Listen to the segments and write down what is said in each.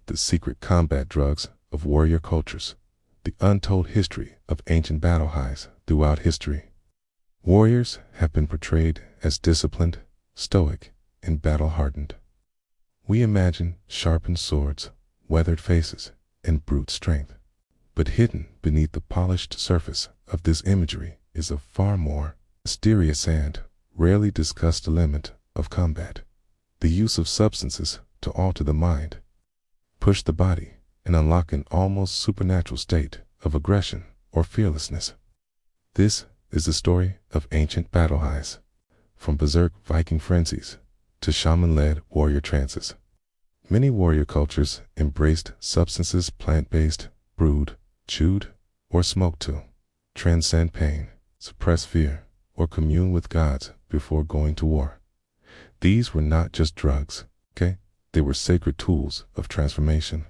the secret combat drugs of warrior cultures, the untold history of ancient battle highs throughout history. Warriors have been portrayed as disciplined, stoic, and battle-hardened. We imagine sharpened swords, weathered faces, and brute strength. But hidden beneath the polished surface of this imagery is a far more mysterious and rarely discussed element of combat: the use of substances to alter the mind, push the body, and unlock an almost supernatural state of aggression or fearlessness. This is the story of ancient battle highs, from berserk Viking frenzies to shaman-led warrior trances. Many warrior cultures embraced substances plant-based, brewed, chewed, or smoked to transcend pain, suppress fear, or commune with gods before going to war. These were not just drugs, okay? They were sacred tools of transformation.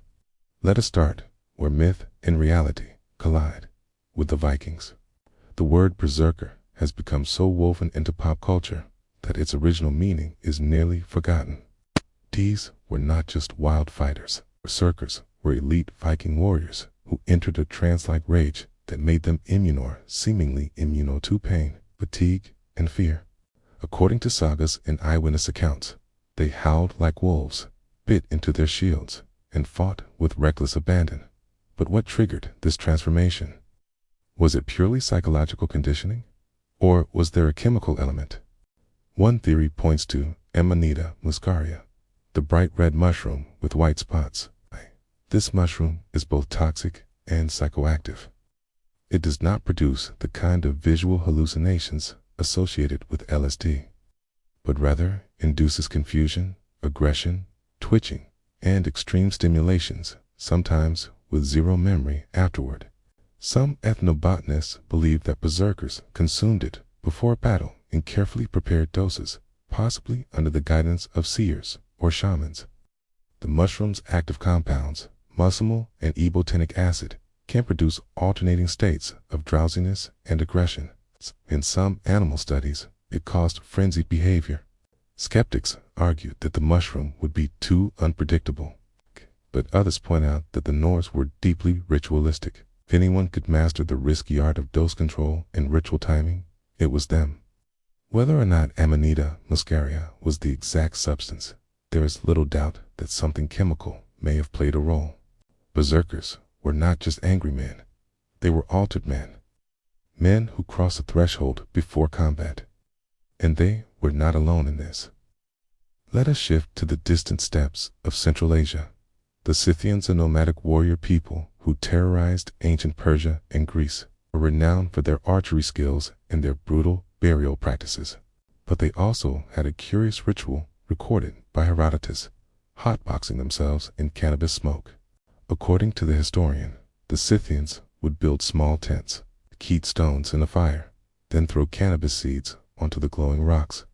Let us start where myth and reality collide, with the Vikings. The word berserker has become so woven into pop culture that its original meaning is nearly forgotten. These were not just wild fighters. Berserkers were elite Viking warriors who entered a trance-like rage that made them seemingly immune to pain, fatigue, and fear. According to sagas and eyewitness accounts, they howled like wolves, bit into their shields, and fought with reckless abandon. But what triggered this transformation? Was it purely psychological conditioning? Or was there a chemical element? One theory points to Amanita muscaria, the bright red mushroom with white spots. This mushroom is both toxic and psychoactive. It does not produce the kind of visual hallucinations associated with LSD, but rather induces confusion, aggression, twitching, and extreme stimulations, sometimes with zero memory afterward. Some ethnobotanists believe that berserkers consumed it before battle in carefully prepared doses, possibly under the guidance of seers or shamans. The mushroom's active compounds, muscimol and ibotenic acid, can produce alternating states of drowsiness and aggression. In some animal studies, it caused frenzied behavior. Skeptics argued that the mushroom would be too unpredictable, but others point out that the Norse were deeply ritualistic. If anyone could master the risky art of dose control and ritual timing, it was them. Whether or not Amanita muscaria was the exact substance, there is little doubt that something chemical may have played a role. Berserkers were not just angry men, they were altered men. Men who crossed a threshold before combat. And they were not alone in this. Let us shift to the distant steppes of Central Asia. The Scythians, a nomadic warrior people who terrorized ancient Persia and Greece, were renowned for their archery skills and their brutal burial practices. But they also had a curious ritual recorded by Herodotus, hotboxing themselves in cannabis smoke. According to the historian, the Scythians would build small tents, heat stones in a fire, then throw cannabis seeds onto the glowing rocks.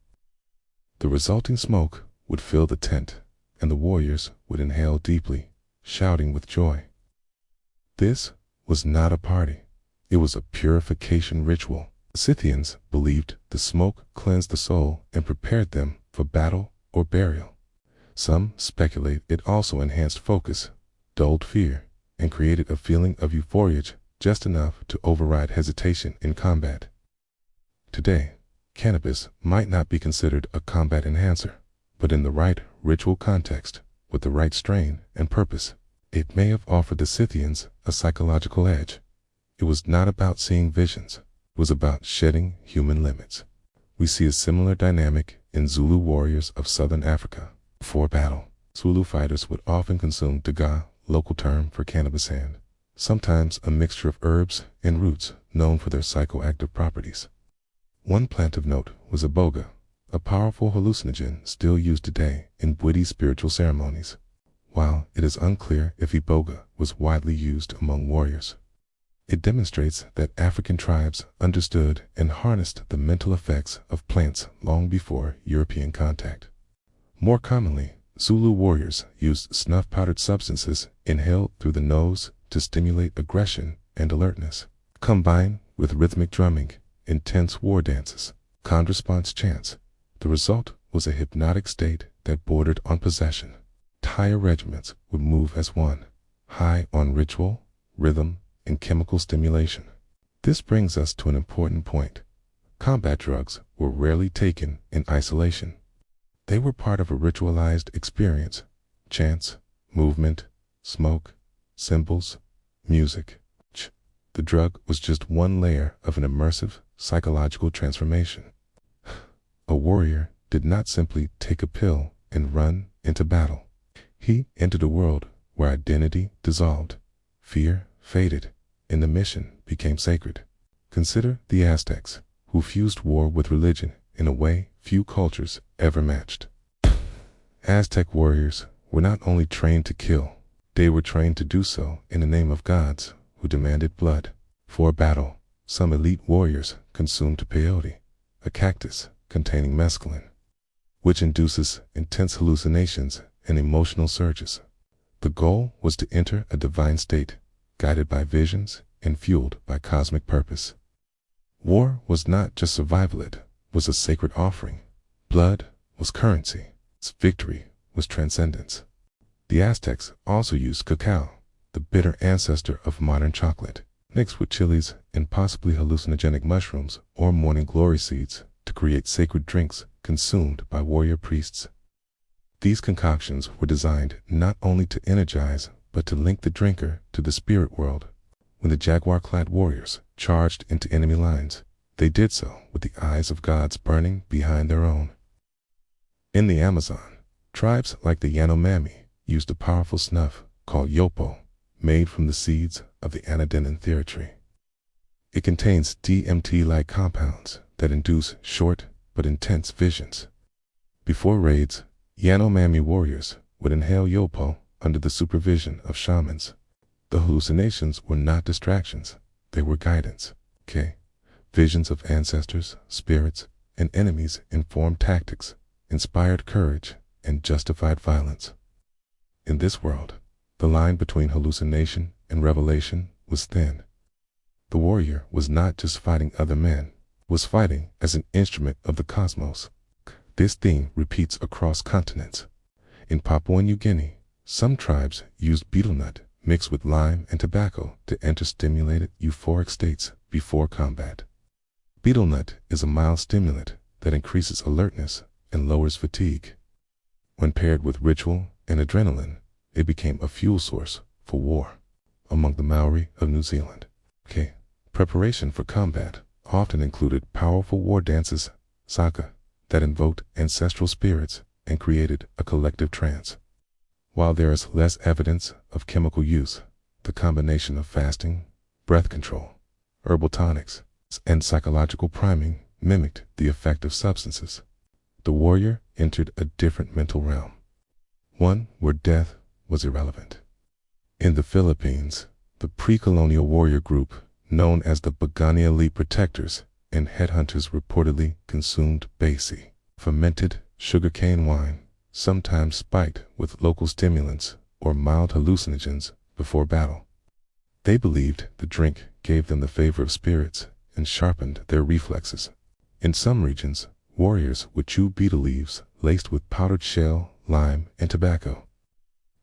The resulting smoke would fill the tent, and the warriors would inhale deeply, shouting with joy. This was not a party. It was a purification ritual. The Scythians believed the smoke cleansed the soul and prepared them for battle or burial. Some speculate it also enhanced focus, dulled fear, and created a feeling of euphoria just enough to override hesitation in combat. Today, cannabis might not be considered a combat enhancer, but in the right ritual context, with the right strain and purpose, it may have offered the Scythians a psychological edge. It was not about seeing visions, it was about shedding human limits. We see a similar dynamic in Zulu warriors of southern Africa. Before battle, Zulu fighters would often consume daga, local term for cannabis sand, sometimes a mixture of herbs and roots known for their psychoactive properties. One plant of note was iboga, a powerful hallucinogen still used today in Bwiti spiritual ceremonies, while it is unclear if iboga was widely used among warriors. It demonstrates that African tribes understood and harnessed the mental effects of plants long before European contact. More commonly, Zulu warriors used snuff-powdered substances inhaled through the nose to stimulate aggression and alertness. Combined with rhythmic drumming, intense war dances, response chants, the result was a hypnotic state that bordered on possession. entire regiments would move as one, high on ritual, rhythm, and chemical stimulation. This brings us to an important point. Combat drugs were rarely taken in isolation. They were part of a ritualized experience: chants, movement, smoke, symbols, music. The drug was just one layer of an immersive psychological transformation. A warrior did not simply take a pill and run into battle. He entered a world where identity dissolved, fear faded, and the mission became sacred. Consider the Aztecs, who fused war with religion in a way few cultures ever matched. Aztec warriors were not only trained to kill, they were trained to do so in the name of gods who demanded blood. For a battle, some elite warriors consumed peyote, a cactus containing mescaline, which induces intense hallucinations and emotional surges. The goal was to enter a divine state, guided by visions and fueled by cosmic purpose. War was not just survival, it was a sacred offering. Blood was currency. Its victory was transcendence. The Aztecs also used cacao, the bitter ancestor of modern chocolate, mixed with chilies and possibly hallucinogenic mushrooms or morning glory seeds to create sacred drinks consumed by warrior priests. These concoctions were designed not only to energize, but to link the drinker to the spirit world. When the jaguar-clad warriors charged into enemy lines, they did so with the eyes of gods burning behind their own. In the Amazon, tribes like the Yanomami used a powerful snuff called yopo, made from the seeds of the anadenanthera tree. It contains DMT-like compounds that induce short but intense visions. Before raids, Yanomami warriors would inhale yopo under the supervision of shamans. The hallucinations were not distractions, they were guidance. Visions of ancestors, spirits, and enemies informed tactics, inspired courage, and justified violence. In this world, the line between hallucination and revelation was thin. The warrior was not just fighting other men, was fighting as an instrument of the cosmos. This theme repeats across continents. In Papua New Guinea, some tribes used betel nut mixed with lime and tobacco to enter stimulated euphoric states before combat. Betel nut is a mild stimulant that increases alertness and lowers fatigue. When paired with ritual and adrenaline, it became a fuel source for war. Among the Maori of New Zealand, preparation for combat often included powerful war dances, saka, that invoked ancestral spirits and created a collective trance. While there is less evidence of chemical use, the combination of fasting, breath control, herbal tonics, and psychological priming mimicked the effect of substances. The warrior entered a different mental realm, one where death was irrelevant. In the Philippines, the pre-colonial warrior group known as the Bagani Elite Protectors and Headhunters reportedly consumed basi, fermented sugarcane wine, sometimes spiked with local stimulants or mild hallucinogens, before battle. They believed the drink gave them the favor of spirits and sharpened their reflexes. In some regions, warriors would chew betel leaves laced with powdered shell, lime, and tobacco,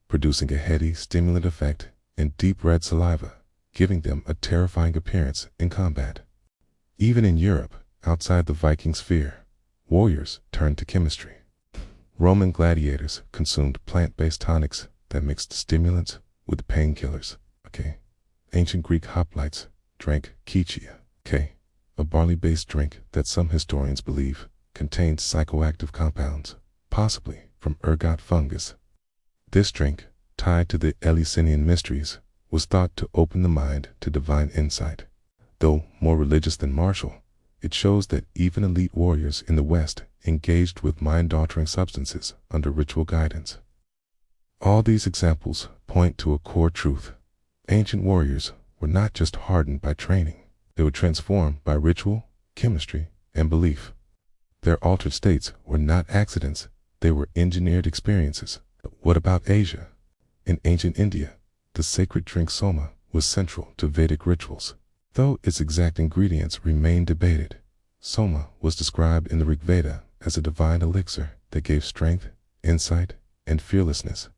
producing a heady stimulant effect and deep red saliva, giving them a terrifying appearance in combat. Even in Europe, outside the Viking sphere, warriors turned to chemistry. Roman gladiators consumed plant-based tonics that mixed stimulants with painkillers. Ancient Greek hoplites drank kychia, a barley-based drink that some historians believe contained psychoactive compounds, possibly from ergot fungus. This drink, tied to the Eleusinian mysteries, was thought to open the mind to divine insight. Though more religious than martial, it shows that even elite warriors in the West engaged with mind-altering substances under ritual guidance. All these examples point to a core truth. Ancient warriors were not just hardened by training, they were transformed by ritual, chemistry, and belief. Their altered states were not accidents, they were engineered experiences. But what about Asia? In ancient India, the sacred drink soma was central to Vedic rituals. Though its exact ingredients remain debated, soma was described in the Rig Veda as a divine elixir that gave strength, insight, and fearlessness.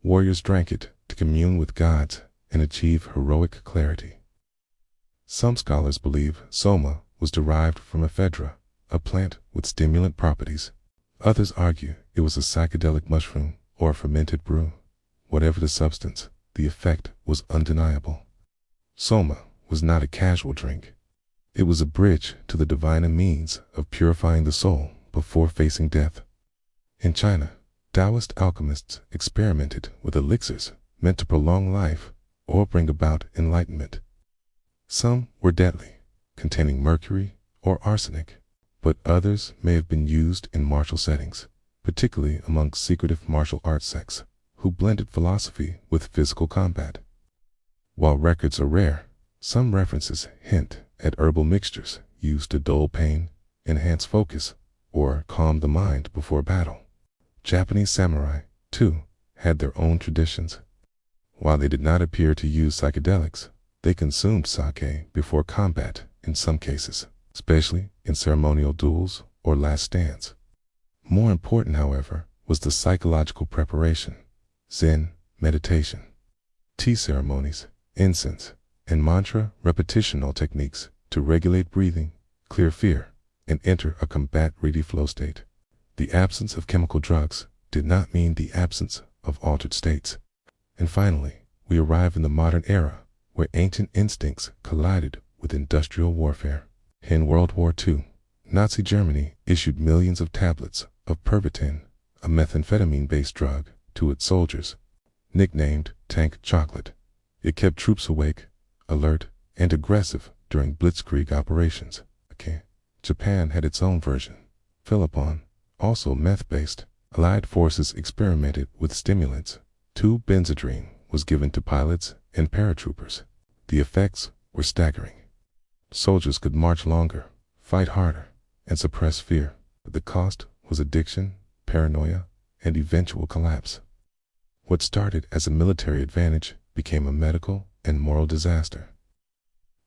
Warriors drank it to commune with gods and achieve heroic clarity. Some scholars believe soma was derived from ephedra, a plant with stimulant properties. Others argue it was a psychedelic mushroom or a fermented brew. Whatever the substance, the effect was undeniable. Soma was not a casual drink. It was a bridge to the divine means of purifying the soul before facing death. In China, Taoist alchemists experimented with elixirs meant to prolong life or bring about enlightenment. Some were deadly, containing mercury or arsenic, but others may have been used in martial settings, particularly among secretive martial arts sects who blended philosophy with physical combat. While records are rare, some references hint at herbal mixtures used to dull pain, enhance focus, or calm the mind before battle. Japanese samurai, too, had their own traditions. While they did not appear to use psychedelics, they consumed sake before combat in some cases, especially in ceremonial duels or last stands. More important, however, was the psychological preparation: Zen, meditation, tea ceremonies, incense, and mantra repetitional techniques to regulate breathing, clear fear, and enter a combat-ready flow state. The absence of chemical drugs did not mean the absence of altered states. And finally, we arrive in the modern era, where ancient instincts collided with industrial warfare. In World War II, Nazi Germany issued millions of tablets of Pervitin, a methamphetamine-based drug, to its soldiers. Nicknamed tank chocolate, it kept troops awake, alert, and aggressive during blitzkrieg operations. Japan had its own version, Philippon, also meth-based. Allied forces experimented with stimulants. 2-benzodrine was given to pilots and paratroopers. The effects were staggering. Soldiers could march longer, fight harder, and suppress fear, but the cost was addiction, paranoia, and eventual collapse. What started as a military advantage became a medical and moral disaster.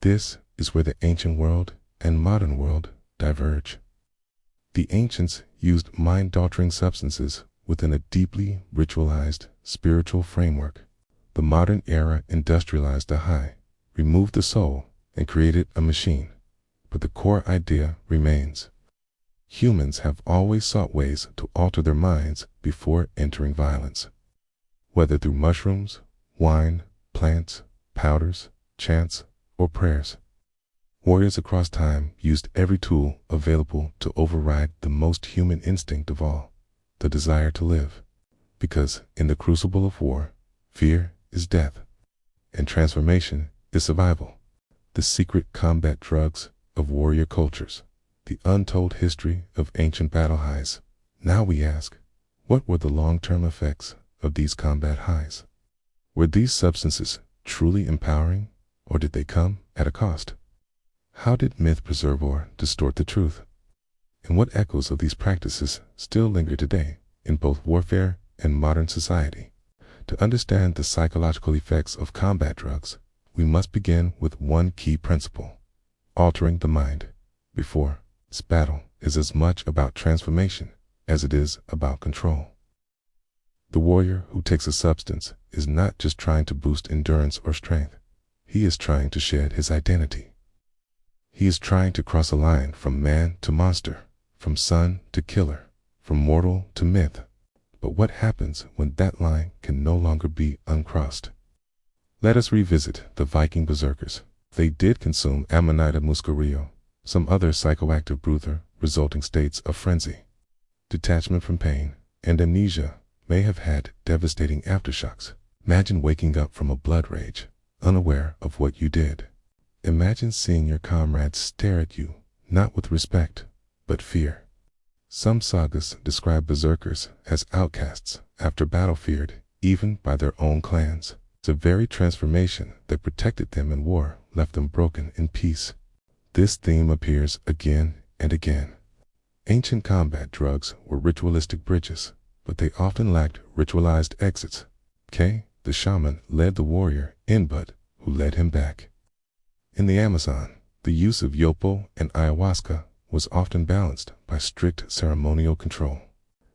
This is where the ancient world and modern world diverge. The ancients used mind-altering substances within a deeply ritualized spiritual framework. The modern era industrialized the high, removed the soul, and created a machine. But the core idea remains. Humans have always sought ways to alter their minds before entering violence. Whether through mushrooms, wine, plants, powders, chants, or prayers. Warriors across time used every tool available to override the most human instinct of all, the desire to live. Because in the crucible of war, fear is death, and transformation is survival. The secret combat drugs of warrior cultures, the untold history of ancient battle highs. Now we ask, what were the long-term effects of these combat highs? Were these substances truly empowering, or did they come at a cost? How did myth preserve or distort the truth? And what echoes of these practices still linger today in both warfare and modern society? To understand the psychological effects of combat drugs, we must begin with one key principle: altering the mind. Before this battle is as much about transformation as it is about control. The warrior who takes a substance is not just trying to boost endurance or strength. He is trying to shed his identity. He is trying to cross a line from man to monster, from son to killer, from mortal to myth. But what happens when that line can no longer be uncrossed? Let us revisit the Viking berserkers. They did consume Amanita muscario, some other psychoactive breather, resulting states of frenzy. Detachment from pain and amnesia may have had devastating aftershocks. Imagine waking up from a blood rage, unaware of what you did. Imagine seeing your comrades stare at you, not with respect, but fear. Some sagas describe berserkers as outcasts after battle, feared even by their own clans. The very transformation that protected them in war left them broken in peace. This theme appears again and again. Ancient combat drugs were ritualistic bridges, but they often lacked ritualized exits. The shaman led the warrior in, but who led him back? In the Amazon, the use of yopo and ayahuasca was often balanced by strict ceremonial control.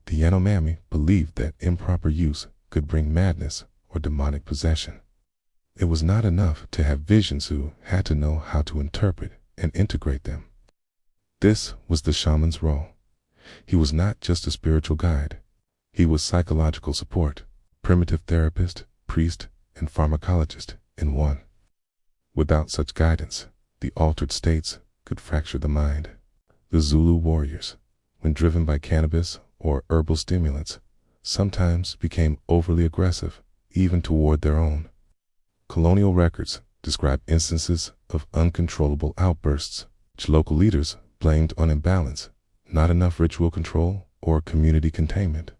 The Yanomami believed that improper use could bring madness or demonic possession. It was not enough to have visions, who had to know how to interpret and integrate them. This was the shaman's role. He was not just a spiritual guide. He was psychological support, primitive therapist, priest, and pharmacologist in one. Without such guidance, the altered states could fracture the mind. The Zulu warriors, when driven by cannabis or herbal stimulants, sometimes became overly aggressive, even toward their own. Colonial records describe instances of uncontrollable outbursts, which local leaders blamed on imbalance, not enough ritual control, or community containment.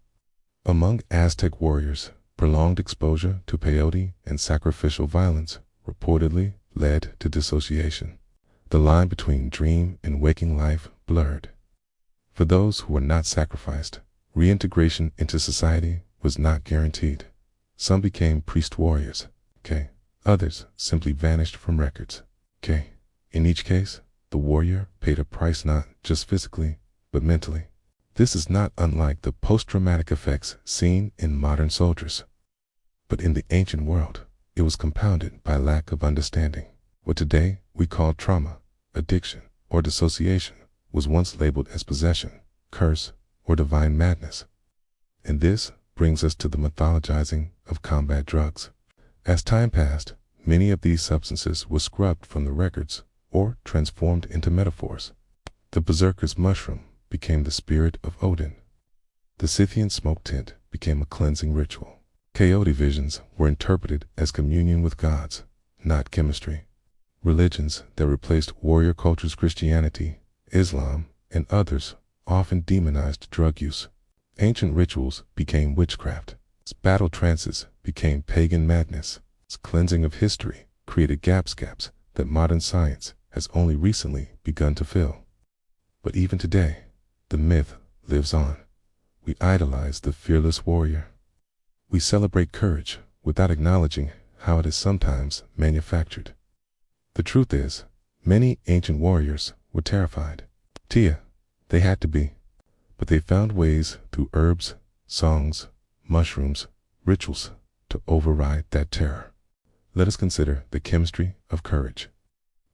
Among Aztec warriors, prolonged exposure to peyote and sacrificial violence reportedly led to dissociation. The line between dream and waking life blurred. For those who were not sacrificed, reintegration into society was not guaranteed. Some became priest warriors. Others simply vanished from records. In each case, the warrior paid a price, not just physically, but mentally. This is not unlike the post-traumatic effects seen in modern soldiers. But in the ancient world, it was compounded by lack of understanding. What today we call trauma, addiction, or dissociation was once labeled as possession, curse, or divine madness. And this brings us to the mythologizing of combat drugs. As time passed, many of these substances were scrubbed from the records or transformed into metaphors. The berserker's mushroom became the spirit of Odin. The Scythian smoke tent became a cleansing ritual. Coyote visions were interpreted as communion with gods, not chemistry. Religions that replaced warrior cultures, Christianity, Islam, and others, often demonized drug use. Ancient rituals became witchcraft. Battle trances became pagan madness. Cleansing of history created gaps that modern science has only recently begun to fill. But even today, the myth lives on. We idolize the fearless warrior. We celebrate courage without acknowledging how it is sometimes manufactured. The truth is, many ancient warriors were terrified. They had to be. But they found ways through herbs, songs, mushrooms, rituals to override that terror. Let us consider the chemistry of courage.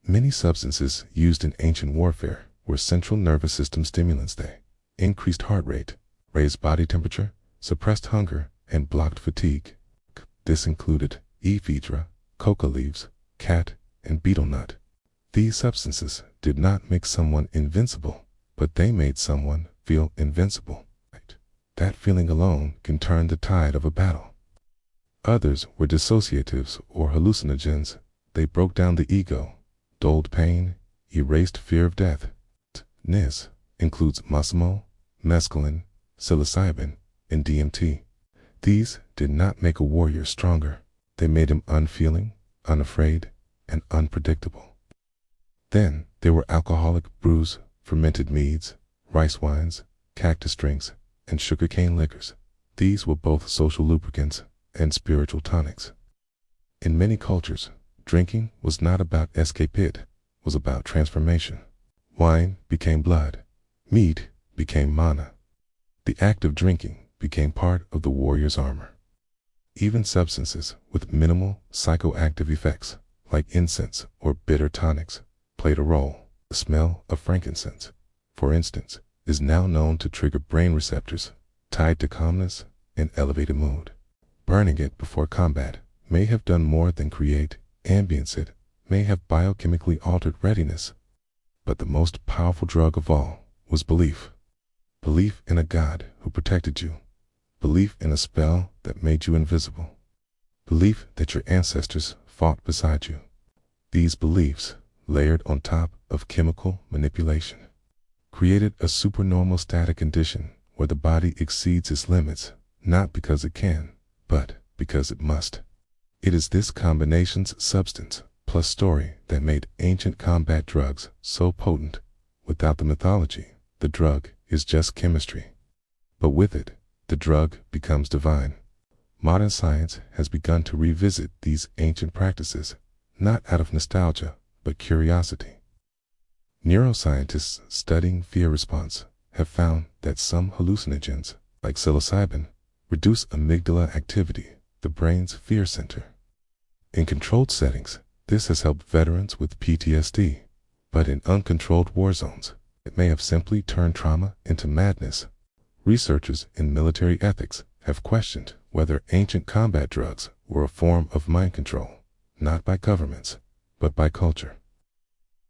Many substances used in ancient warfare were central nervous system stimulants. They increased heart rate, raised body temperature, suppressed hunger, and blocked fatigue. This included ephedra, coca leaves, cat, and betel nut. These substances did not make someone invincible, but they made someone feel invincible. That feeling alone can turn the tide of a battle. Others were dissociatives or hallucinogens. They broke down the ego, dulled pain, erased fear of death. This includes muscimol, mescaline, psilocybin, and DMT. These did not make a warrior stronger. They made him unfeeling, unafraid, and unpredictable. Then there were alcoholic brews, fermented meads, rice wines, cactus drinks, and sugarcane liquors. These were both social lubricants and spiritual tonics. In many cultures, drinking was not about escape, it was about transformation. Wine became blood. Mead became mana. The act of drinking became part of the warrior's armor. Even substances with minimal psychoactive effects, like incense or bitter tonics, played a role. The smell of frankincense, for instance, is now known to trigger brain receptors tied to calmness and elevated mood. Burning it before combat may have done more than create ambience. It may have biochemically altered readiness. But the most powerful drug of all was belief. Belief in a God who protected you. Belief in a spell that made you invisible. Belief that your ancestors fought beside you. These beliefs, layered on top of chemical manipulation, created a supernormal static condition where the body exceeds its limits, not because it can, but because it must. It is this combination's substance plus story that made ancient combat drugs so potent. Without the mythology, the drug is just chemistry. But with it, the drug becomes divine. Modern science has begun to revisit these ancient practices, not out of nostalgia, but curiosity. Neuroscientists studying fear response have found that some hallucinogens, like psilocybin, reduce amygdala activity, the brain's fear center. In controlled settings, this has helped veterans with PTSD, but in uncontrolled war zones, it may have simply turned trauma into madness. Researchers in military ethics have questioned whether ancient combat drugs were a form of mind control, not by governments, but by culture.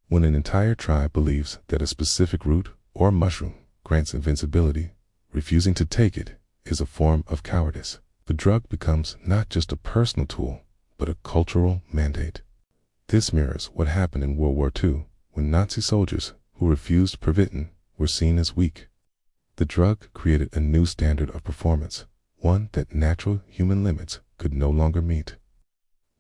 When an entire tribe believes that a specific root or mushroom grants invincibility, refusing to take it is a form of cowardice. The drug becomes not just a personal tool, but a cultural mandate. This mirrors what happened in World War II, when Nazi soldiers who refused Pervitin were seen as weak. The drug created a new standard of performance, one that natural human limits could no longer meet.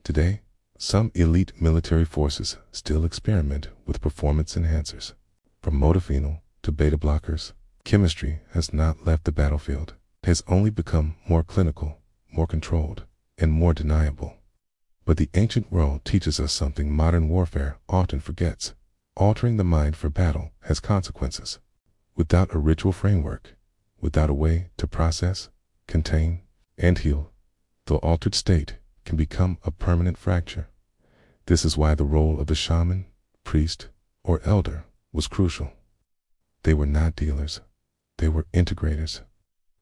Today, some elite military forces still experiment with performance enhancers. From modafinil to beta blockers, chemistry has not left the battlefield. It has only become more clinical, more controlled, and more deniable. But the ancient world teaches us something modern warfare often forgets. Altering the mind for battle has consequences. Without a ritual framework, without a way to process, contain, and heal, the altered state can become a permanent fracture. This is why the role of the shaman, priest, or elder was crucial. They were not dealers. They were integrators.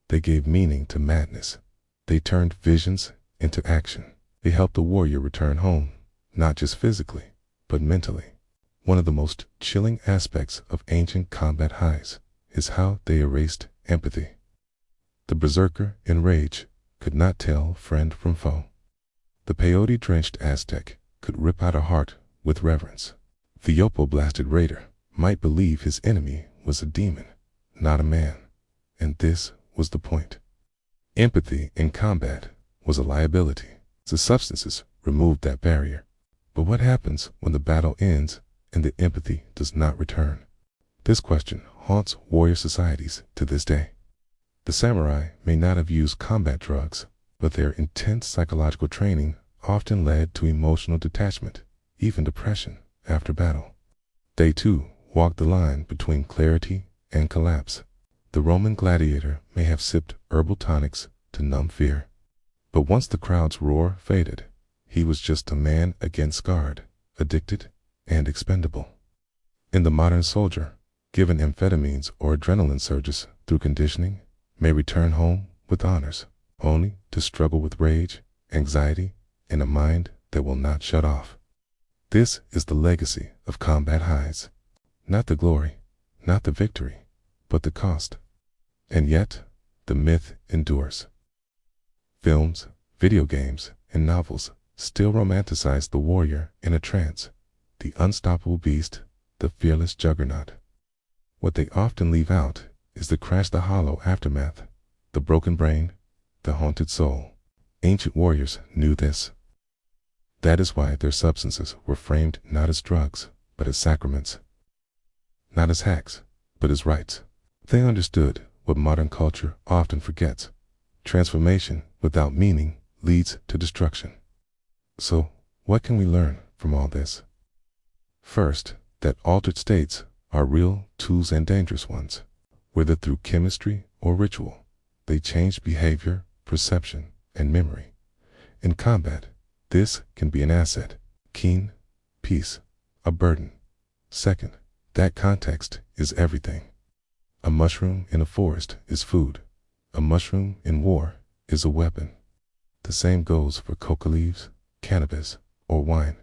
They gave meaning to madness. They turned visions into action. They helped the warrior return home, not just physically, but mentally. One of the most chilling aspects of ancient combat highs is how they erased empathy. The berserker in rage could not tell friend from foe. The peyote-drenched Aztec could rip out a heart with reverence. The yopo-blasted raider might believe his enemy was a demon, not a man, and this was the point. Empathy in combat was a liability. The substances removed that barrier. But what happens when the battle ends and the empathy does not return? This question haunts warrior societies to this day. The samurai may not have used combat drugs, but their intense psychological training often led to emotional detachment, even depression, after battle. They too walked the line between clarity and collapse. The Roman gladiator may have sipped herbal tonics to numb fear. But once the crowd's roar faded, he was just a man again scarred, addicted, and expendable. In the modern soldier, given amphetamines or adrenaline surges through conditioning, may return home with honors, only to struggle with rage, anxiety, and a mind that will not shut off. This is the legacy of combat highs. Not the glory, not the victory, but the cost. And yet, the myth endures. Films, video games, and novels still romanticize the warrior in a trance, the unstoppable beast, the fearless juggernaut. What they often leave out is the crash the hollow aftermath, the broken brain, the haunted soul. Ancient warriors knew this. That is why their substances were framed not as drugs, but as sacraments. Not as hacks, but as rites. They understood what modern culture often forgets. Transformation without meaning leads to destruction. So, what can we learn from all this? First, that altered states are real tools and dangerous ones. Whether through chemistry or ritual, they change behavior, perception, and memory. In combat, this can be an asset, keen, peace, a burden. Second, that context is everything. A mushroom in a forest is food. A mushroom in war is a weapon. The same goes for coca leaves, cannabis, or wine.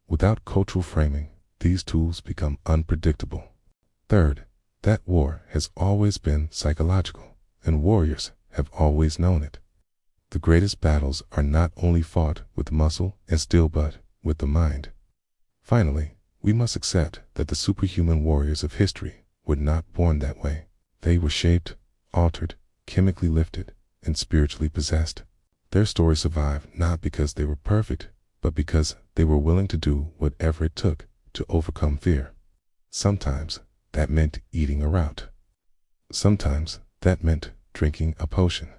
Without cultural framing, these tools become unpredictable. Third, that war has always been psychological, and warriors have always known it. The greatest battles are not only fought with muscle and steel but with the mind. Finally, we must accept that the superhuman warriors of history were not born that way. They were shaped, altered, chemically lifted, and spiritually possessed. Their stories survive not because they were perfect, but because they were willing to do whatever it took to overcome fear. Sometimes that meant eating a route. Sometimes that meant drinking a potion.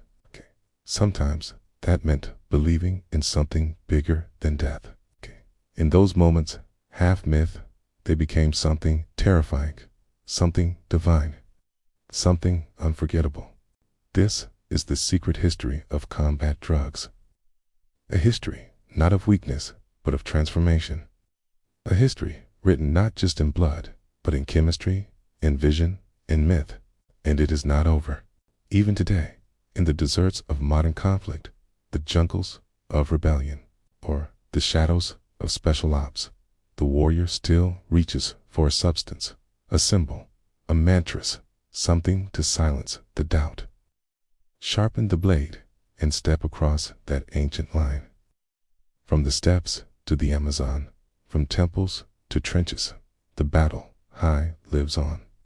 Sometimes that meant believing in something bigger than death. In those moments, half myth, they became something terrifying, something divine, something unforgettable. This is the secret history of combat drugs. A history not of weakness, but of transformation. A history written not just in blood, but in chemistry, in vision, in myth. And it is not over. Even today, in the deserts of modern conflict, the jungles of rebellion, or the shadows of special ops, the warrior still reaches for a substance, a symbol, a mantra, something to silence the doubt. Sharpen the blade and step across that ancient line. From the steppes to the Amazon, from temples to trenches, the battle high lives on.